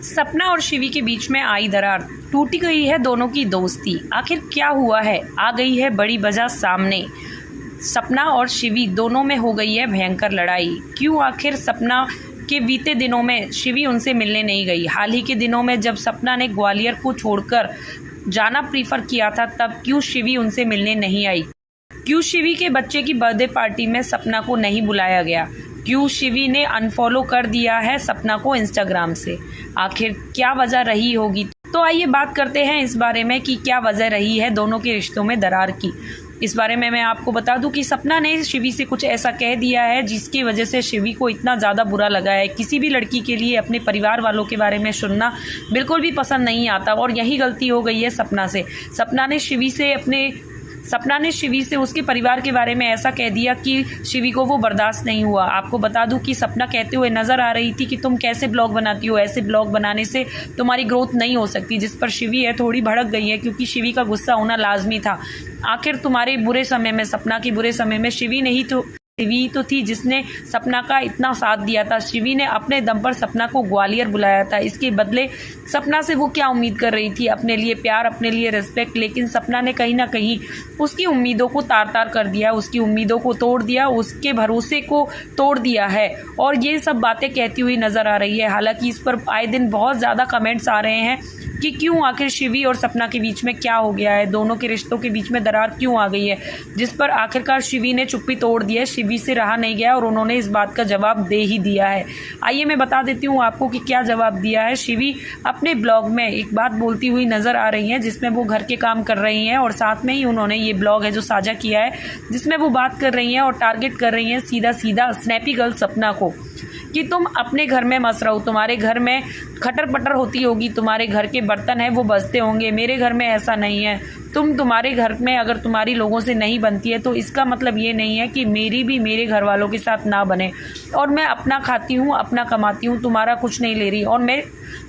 सपना और शिवी के बीच में आई दरार, टूटी गई है दोनों की दोस्ती। आखिर क्या हुआ है? आ गई है बड़ी वजह सामने। सपना और शिवी दोनों में हो गई है भयंकर लड़ाई। क्यों? आखिर सपना के बीते दिनों में शिवी उनसे मिलने नहीं गई। हाल ही के दिनों में जब सपना ने ग्वालियर को छोड़कर जाना प्रीफर किया था, तब क्यों शिवी उनसे मिलने नहीं आई? क्यों शिवी के बच्चे की बर्थडे पार्टी में सपना को नहीं बुलाया गया? क्यों शिवी ने अनफॉलो कर दिया है सपना को इंस्टाग्राम से? आखिर क्या वजह रही होगी? तो आइए बात करते हैं इस बारे में कि क्या वजह रही है दोनों के रिश्तों में दरार की। इस बारे में मैं आपको बता दूं कि सपना ने शिवी से कुछ ऐसा कह दिया है जिसकी वजह से शिवी को इतना ज़्यादा बुरा लगा है। किसी भी लड़की के लिए अपने परिवार वालों के बारे में सुनना बिल्कुल भी पसंद नहीं आता, और यही गलती हो गई है सपना से। सपना ने शिवी से उसके परिवार के बारे में ऐसा कह दिया कि शिवी को वो बर्दाश्त नहीं हुआ। आपको बता दूं कि सपना कहते हुए नज़र आ रही थी कि तुम कैसे ब्लॉग बनाती हो, ऐसे ब्लॉग बनाने से तुम्हारी ग्रोथ नहीं हो सकती, जिस पर शिवी है थोड़ी भड़क गई है, क्योंकि शिवी का गुस्सा होना लाजमी था। आखिर तुम्हारे बुरे समय में, सपना के बुरे समय में शिवी तो थी जिसने सपना का इतना साथ दिया था। शिवी ने अपने दम पर सपना को ग्वालियर बुलाया था। इसके बदले सपना से वो क्या उम्मीद कर रही थी? अपने लिए प्यार, अपने लिए रिस्पेक्ट। लेकिन सपना ने कहीं ना कहीं उसकी उम्मीदों को तार-तार कर दिया, उसकी उम्मीदों को तोड़ दिया, उसके भरोसे को तोड़ दिया है, और ये सब बातें कहती हुई नज़र आ रही है। हालांकि इस पर आए दिन बहुत ज़्यादा कमेंट्स आ रहे हैं कि क्यों आखिर शिवी और सपना के बीच में क्या हो गया है, दोनों के रिश्तों के बीच में दरार क्यों आ गई है, जिस पर आखिरकार शिवी ने चुप्पी तोड़ दी है। शिवी से रहा नहीं गया और उन्होंने इस बात का जवाब दे ही दिया है। आइए मैं बता देती हूँ आपको कि क्या जवाब दिया है। शिवी अपने ब्लॉग में एक बात बोलती हुई नज़र आ रही हैं, जिसमें वो घर के काम कर रही हैं, और साथ में ही उन्होंने ये ब्लॉग है जो साझा किया है, जिसमें वो बात कर रही हैं और टारगेट कर रही हैं सीधा सीधा स्नैपी गर्ल सपना को कि तुम अपने घर में मस्त रहो, तुम्हारे घर में खटर पटर होती होगी, तुम्हारे घर के बर्तन हैं वो बजते होंगे, मेरे घर में ऐसा नहीं है। तुम्हारे घर में अगर तुम्हारी लोगों से नहीं बनती है तो इसका मतलब ये नहीं है कि मेरी भी मेरे घर वालों के साथ ना बने। और मैं अपना खाती हूँ, अपना कमाती हूँ, तुम्हारा कुछ नहीं ले रही। और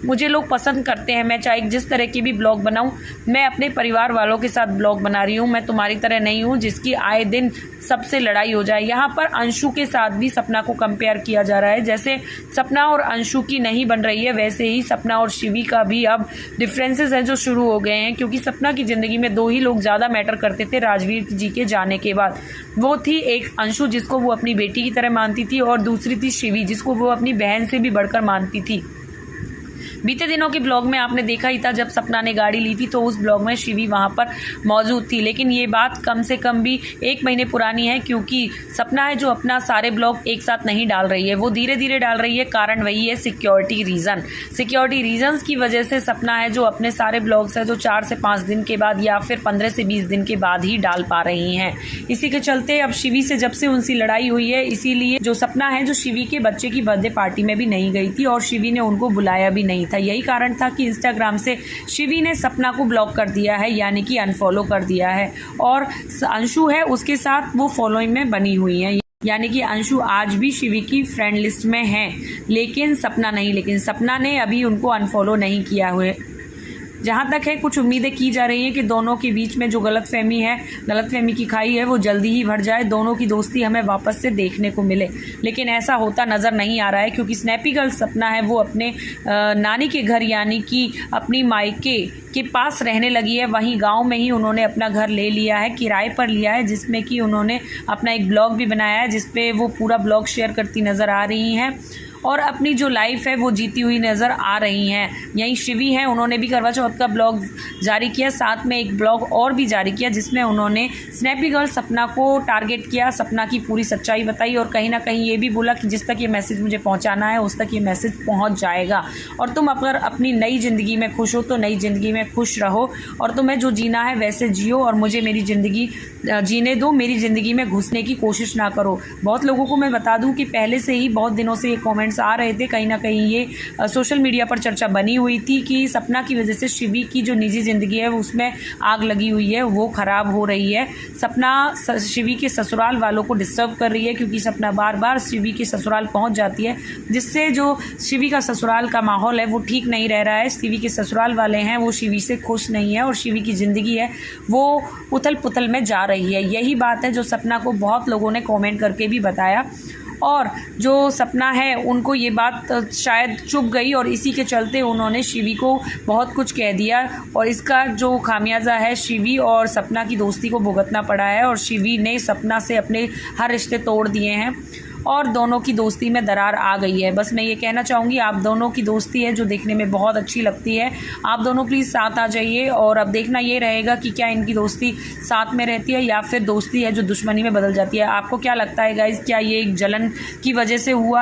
मुझे लोग पसंद करते हैं, मैं चाहे जिस तरह की भी ब्लॉग बनाऊँ, मैं अपने परिवार वालों के साथ ब्लॉग बना रही हूँ। मैं तुम्हारी तरह नहीं हूँ जिसकी आए दिन सबसे लड़ाई हो जाए। यहाँ पर अंशु के साथ भी सपना को कंपेयर किया जा रहा है। जैसे सपना और अंशु की नहीं बन रही है, वैसे ही सपना और शिवी का भी अब डिफरेंसेस हैं जो शुरू हो गए हैं। क्योंकि सपना की ज़िंदगी में दो ही लोग ज़्यादा मैटर करते थे राजवीर जी के जाने के बाद। वो थी एक अंशु जिसको वो अपनी बेटी की तरह मानती थी, और दूसरी थी शिवी जिसको वो अपनी बहन से भी बढ़कर मानती थी। बीते दिनों के ब्लॉग में आपने देखा ही था, जब सपना ने गाड़ी ली थी तो उस ब्लॉग में शिवी वहाँ पर मौजूद थी। लेकिन ये बात कम से कम भी 1 महीने पुरानी है, क्योंकि सपना है जो अपना सारे ब्लॉग एक साथ नहीं डाल रही है, वो धीरे धीरे डाल रही है। कारण वही है सिक्योरिटी रीजन्स की वजह से सपना है जो अपने सारे ब्लॉग्स है जो 4 से 5 दिन के बाद या फिर 15 से 20 दिन के बाद ही डाल पा रही हैं। इसी के चलते अब शिवी से जब से उनसी लड़ाई हुई है, इसीलिए जो सपना है जो शिवी के बच्चे की बर्थडे पार्टी में भी नहीं गई थी और शिवी ने उनको बुलाया भी नहीं था। यही कारण था कि इंस्टाग्राम से शिवी ने सपना को ब्लॉक कर दिया है, यानी कि अनफॉलो कर दिया है। और अंशु है उसके साथ वो फॉलोइंग में बनी हुई है, यानी कि अंशु आज भी शिवी की फ्रेंड लिस्ट में है, लेकिन सपना नहीं। लेकिन सपना ने अभी उनको अनफॉलो नहीं किया हुए। जहाँ तक है कुछ उम्मीदें की जा रही हैं कि दोनों के बीच में जो गलतफहमी की खाई है वो जल्दी ही भर जाए, दोनों की दोस्ती हमें वापस से देखने को मिले। लेकिन ऐसा होता नज़र नहीं आ रहा है, क्योंकि स्नैपी गर्ल सपना है वो अपने नानी के घर यानी कि अपनी मायके के पास रहने लगी है। वहीं गांव में ही उन्होंने अपना घर ले लिया है, किराए पर लिया है, जिसमें कि उन्होंने अपना एक ब्लॉग भी बनाया है जिसपे वो पूरा ब्लॉग शेयर करती नज़र आ रही हैं और अपनी जो लाइफ है वो जीती हुई नज़र आ रही हैं। यहीं शिवी हैं, उन्होंने भी करवा चौथ का ब्लॉग जारी किया, साथ में एक ब्लॉग और भी जारी किया जिसमें उन्होंने स्नैपी गर्ल सपना को टारगेट किया, सपना की पूरी सच्चाई बताई और कहीं ना कहीं ये भी बोला कि जिस तक ये मैसेज मुझे पहुंचाना है उस तक ये मैसेज पहुंच जाएगा। और तुम अगर अपनी नई ज़िंदगी में खुश हो तो नई ज़िंदगी में खुश रहो, और तुम्हें जो जीना है वैसे जियो, और मुझे मेरी ज़िंदगी जीने दो, मेरी ज़िंदगी में घुसने की कोशिश ना करो। बहुत लोगों को मैं बता दूँ कि पहले से ही बहुत दिनों से ये कॉमेंट्स आ रहे थे, कहीं ना कहीं ये सोशल मीडिया पर चर्चा बनी हुई थी कि सपना की वजह से शिवी की जो निजी ज़िंदगी है उसमें आग लगी हुई है, वो ख़राब हो रही है। सपना शिवी के ससुराल वालों को डिस्टर्ब कर रही है, क्योंकि सपना बार बार शिवी के ससुराल पहुंच जाती है, जिससे जो शिवी का ससुराल का माहौल है वो ठीक नहीं रह रहा है। शिवी के ससुराल वाले हैं वो शिवी से खुश नहीं है, और शिवी की ज़िंदगी है वो उथल पुथल में जा रही है। यही बात है जो सपना को बहुत लोगों ने कॉमेंट करके भी बताया। और जो सपना है उनको ये बात शायद चुभ गई और इसी के चलते उन्होंने शिवी को बहुत कुछ कह दिया और इसका जो खामियाजा है शिवी और सपना की दोस्ती को भुगतना पड़ा है और शिवी ने सपना से अपने हर रिश्ते तोड़ दिए हैं और दोनों की दोस्ती में दरार आ गई है। बस मैं ये कहना चाहूँगी, आप दोनों की दोस्ती है जो देखने में बहुत अच्छी लगती है, आप दोनों प्लीज़ साथ आ जाइए। और अब देखना ये रहेगा कि क्या इनकी दोस्ती साथ में रहती है या फिर दोस्ती है जो दुश्मनी में बदल जाती है। आपको क्या लगता है गाइज़, क्या ये एक जलन की वजह से हुआ